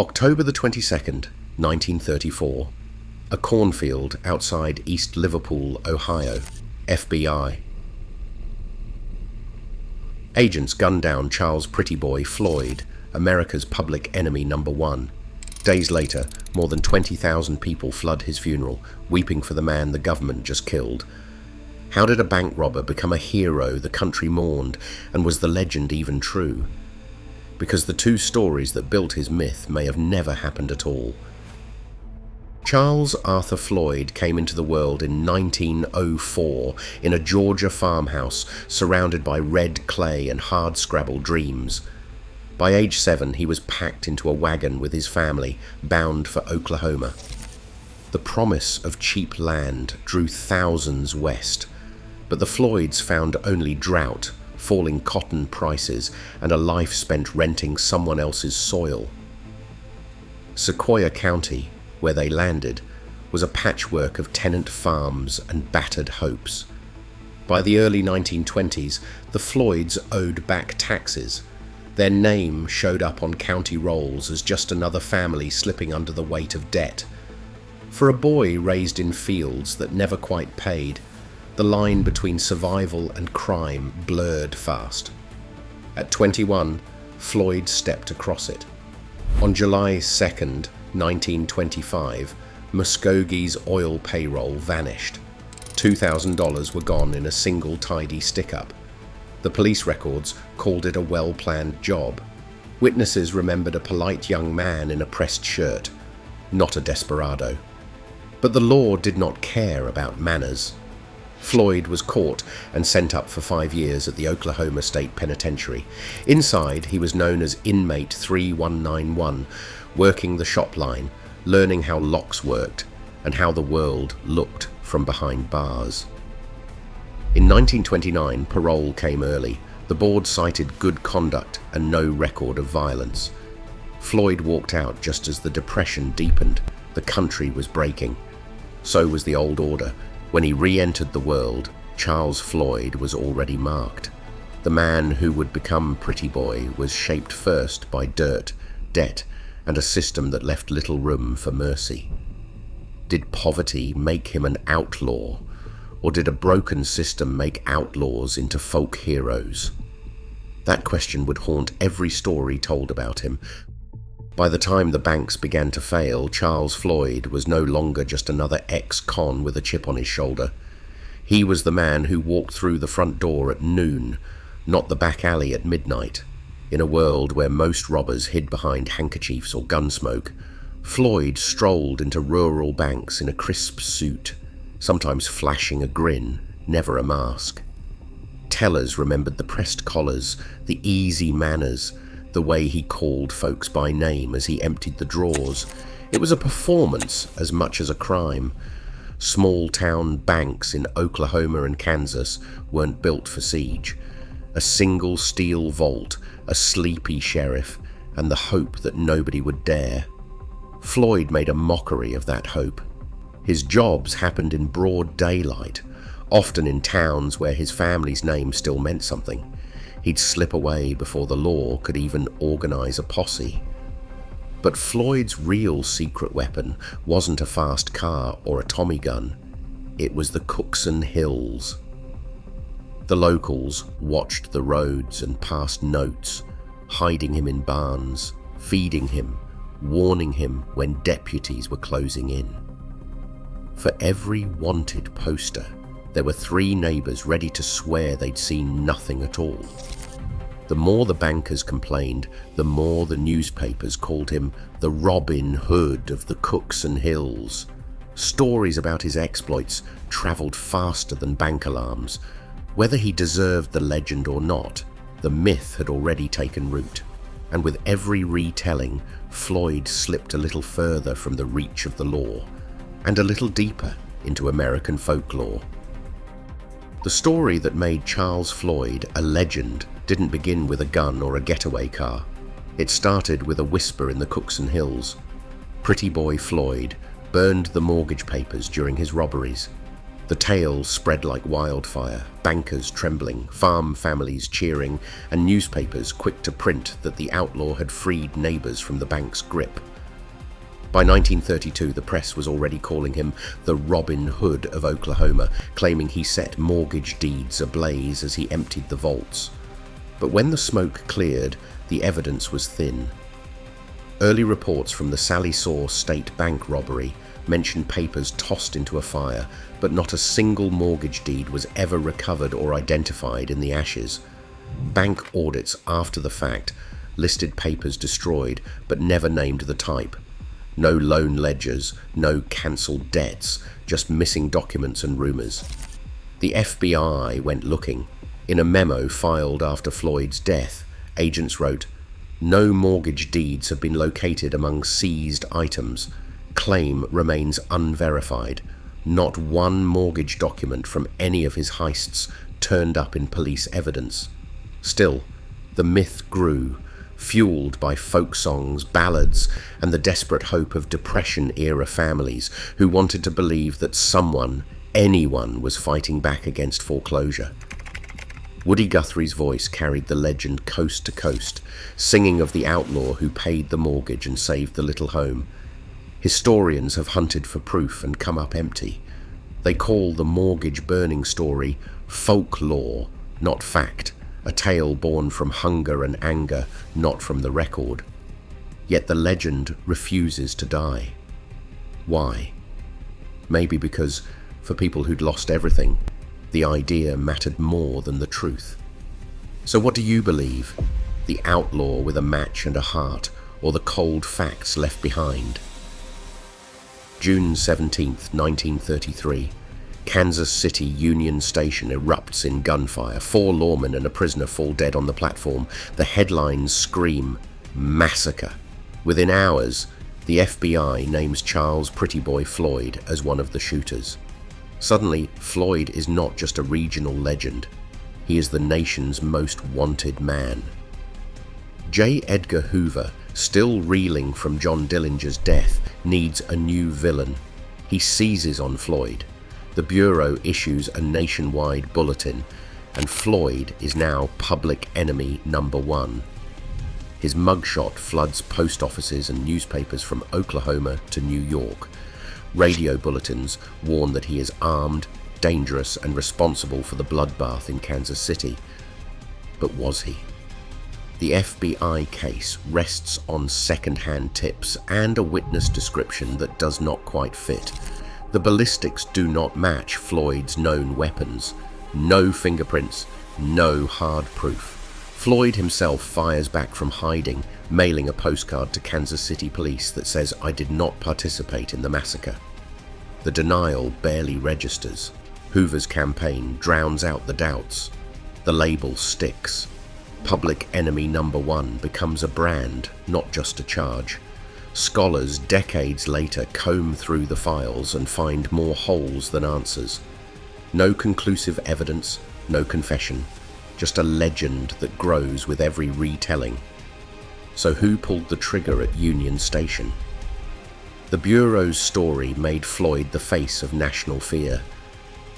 October the 22nd, 1934. A cornfield outside East Liverpool, Ohio. FBI. Agents gunned down Charles Prettyboy Floyd, America's public enemy #1. Days later, more than 20,000 people flood his funeral, weeping for the man the government just killed. How did a bank robber become a hero the country mourned, and was the legend even true? Because the two stories that built his myth may have never happened at all. Charles Arthur Floyd came into the world in 1904 in a Georgia farmhouse surrounded by red clay and hard-scrabble dreams. By age 7, he was packed into a wagon with his family, bound for Oklahoma. The promise of cheap land drew thousands west, but the Floyds found only drought, falling cotton prices, and a life spent renting someone else's soil. Sequoia County, where they landed, was a patchwork of tenant farms and battered hopes. By the early 1920s, the Floyds owed back taxes. Their name showed up on county rolls as just another family slipping under the weight of debt. For a boy raised in fields that never quite paid, the line between survival and crime blurred fast. At 21, Floyd stepped across it. On July 2nd, 1925, Muskogee's oil payroll vanished. $2,000 were gone in a single tidy stick-up. The police records called it a well-planned job. Witnesses remembered a polite young man in a pressed shirt, not a desperado. But the law did not care about manners. Floyd was caught and sent up for 5 years at the Oklahoma State Penitentiary. Inside, he was known as Inmate 3191, working the shop line, learning how locks worked and how the world looked from behind bars. In 1929, parole came early. The board cited good conduct and no record of violence. Floyd walked out just as the Depression deepened. The country was breaking. So was the old order. When he re-entered the world, Charles Floyd was already marked. The man who would become Prettyboy was shaped first by dirt, debt, and a system that left little room for mercy. Did poverty make him an outlaw, or did a broken system make outlaws into folk heroes? That question would haunt every story told about him. By the time the banks began to fail, Charles Floyd was no longer just another ex-con with a chip on his shoulder. He was the man who walked through the front door at noon, not the back alley at midnight. In a world where most robbers hid behind handkerchiefs or gun smoke, Floyd strolled into rural banks in a crisp suit, sometimes flashing a grin, never a mask. Tellers remembered the pressed collars, the easy manners, the way he called folks by name as he emptied the drawers. It was a performance as much as a crime. Small-town banks in Oklahoma and Kansas weren't built for siege. A single steel vault, a sleepy sheriff, and the hope that nobody would dare. Floyd made a mockery of that hope. His jobs happened in broad daylight, often in towns where his family's name still meant something. He'd slip away before the law could even organize a posse. But Floyd's real secret weapon wasn't a fast car or a Tommy gun. It was the Cookson Hills. The locals watched the roads and passed notes, hiding him in barns, feeding him, warning him when deputies were closing in. For every wanted poster, there were 3 neighbors ready to swear they'd seen nothing at all. The more the bankers complained, the more the newspapers called him the Robin Hood of the Cookson Hills. Stories about his exploits traveled faster than bank alarms. Whether he deserved the legend or not, the myth had already taken root. And with every retelling, Floyd slipped a little further from the reach of the law, and a little deeper into American folklore. The story that made Charles Floyd a legend didn't begin with a gun or a getaway car. It started with a whisper in the Cookson Hills. Prettyboy Floyd burned the mortgage papers during his robberies. The tale spread like wildfire, bankers trembling, farm families cheering, and newspapers quick to print that the outlaw had freed neighbors from the bank's grip. By 1932, the press was already calling him the Robin Hood of Oklahoma, claiming he set mortgage deeds ablaze as he emptied the vaults. But when the smoke cleared, the evidence was thin. Early reports from the Sally Saw State Bank robbery mentioned papers tossed into a fire, but not a single mortgage deed was ever recovered or identified in the ashes. Bank audits after the fact listed papers destroyed, but never named the type. No loan ledgers, no cancelled debts, just missing documents and rumors. The FBI went looking. In a memo filed after Floyd's death, agents wrote, "No mortgage deeds have been located among seized items. Claim remains unverified. Not one mortgage document from any of his heists turned up in police evidence." Still, the myth grew, fueled by folk songs, ballads, and the desperate hope of Depression-era families who wanted to believe that someone, anyone, was fighting back against foreclosure. Woody Guthrie's voice carried the legend coast to coast, singing of the outlaw who paid the mortgage and saved the little home. Historians have hunted for proof and come up empty. They call the mortgage burning story folklore, not fact, a tale born from hunger and anger, not from the record. Yet the legend refuses to die. Why? Maybe because, for people who'd lost everything, the idea mattered more than the truth. So what do you believe? The outlaw with a match and a heart, or the cold facts left behind? June 17th, 1933. Kansas City Union Station erupts in gunfire. 4 lawmen and a prisoner fall dead on the platform. The headlines scream, "Massacre." Within hours, the FBI names Charles Pretty Boy Floyd as one of the shooters. Suddenly, Floyd is not just a regional legend. He is the nation's most wanted man. J. Edgar Hoover, still reeling from John Dillinger's death, needs a new villain. He seizes on Floyd. The Bureau issues a nationwide bulletin, and Floyd is now public enemy number 1. His mugshot floods post offices and newspapers from Oklahoma to New York. Radio bulletins warn that he is armed, dangerous, and responsible for the bloodbath in Kansas City. But was he? The FBI case rests on second-hand tips and a witness description that does not quite fit. The ballistics do not match Floyd's known weapons. No fingerprints, no hard proof. Floyd himself fires back from hiding, mailing a postcard to Kansas City police that says, "I did not participate in the massacre." The denial barely registers. Hoover's campaign drowns out the doubts. The label sticks. Public enemy number 1 becomes a brand, not just a charge. Scholars decades later comb through the files and find more holes than answers. No conclusive evidence, no confession, just a legend that grows with every retelling. So who pulled the trigger at Union Station? The Bureau's story made Floyd the face of national fear,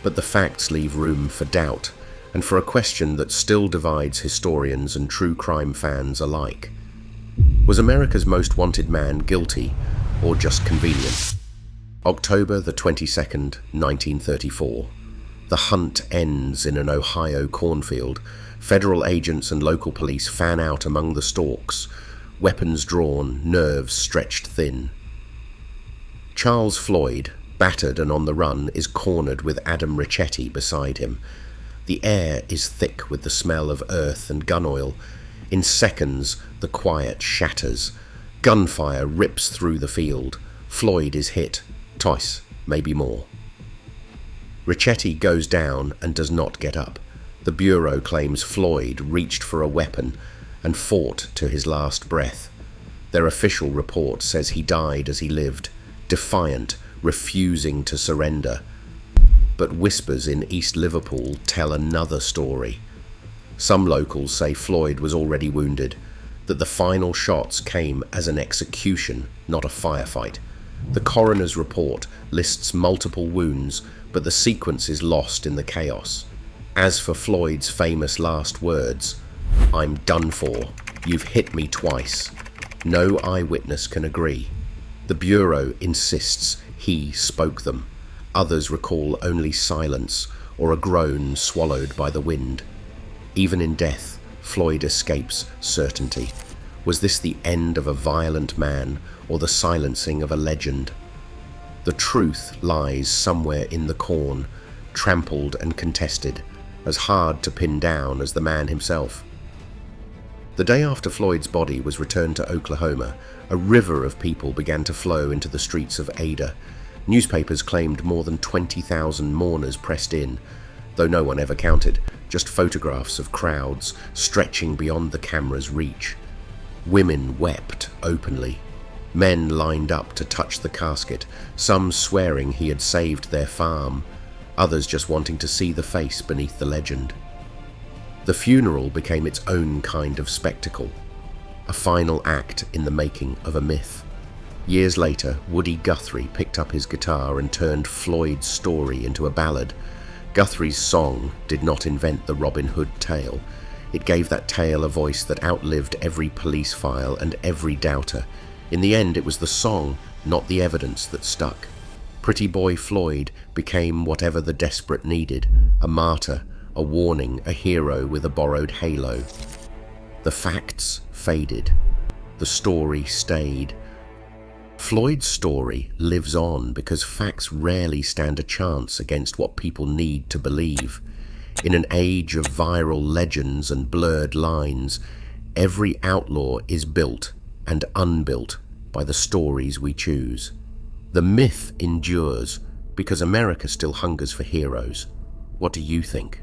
but the facts leave room for doubt and for a question that still divides historians and true crime fans alike. Was America's most wanted man guilty or just convenient? October the 22nd, 1934. The hunt ends in an Ohio cornfield. Federal agents and local police fan out among the stalks, weapons drawn, nerves stretched thin. Charles Floyd, battered and on the run, is cornered with Adam Ricchetti beside him. The air is thick with the smell of earth and gun oil. In seconds, the quiet shatters. Gunfire rips through the field. Floyd is hit, twice, maybe more. Ricchetti goes down and does not get up. The Bureau claims Floyd reached for a weapon and fought to his last breath. Their official report says he died as he lived, defiant, refusing to surrender. But whispers in East Liverpool tell another story. Some locals say Floyd was already wounded, that the final shots came as an execution, not a firefight. The coroner's report lists multiple wounds, but the sequence is lost in the chaos. As for Floyd's famous last words, "I'm done for. You've hit me twice," no eyewitness can agree. The Bureau insists he spoke them. Others recall only silence or a groan swallowed by the wind. Even in death, Floyd escapes certainty. Was this the end of a violent man or the silencing of a legend? The truth lies somewhere in the corn, trampled and contested, as hard to pin down as the man himself. The day after Floyd's body was returned to Oklahoma, a river of people began to flow into the streets of Ada. Newspapers claimed more than 20,000 mourners pressed in, though no one ever counted, just photographs of crowds stretching beyond the camera's reach. Women wept openly. Men lined up to touch the casket, some swearing he had saved their farm, others just wanting to see the face beneath the legend. The funeral became its own kind of spectacle, a final act in the making of a myth. Years later, Woody Guthrie picked up his guitar and turned Floyd's story into a ballad. Guthrie's song did not invent the Robin Hood tale. It gave that tale a voice that outlived every police file and every doubter. In the end, it was the song, not the evidence, that stuck. Pretty Boy Floyd became whatever the desperate needed, a martyr, a warning, a hero with a borrowed halo. The facts faded. The story stayed. Floyd's story lives on because facts rarely stand a chance against what people need to believe. In an age of viral legends and blurred lines, every outlaw is built and unbuilt by the stories we choose. The myth endures because America still hungers for heroes. What do you think?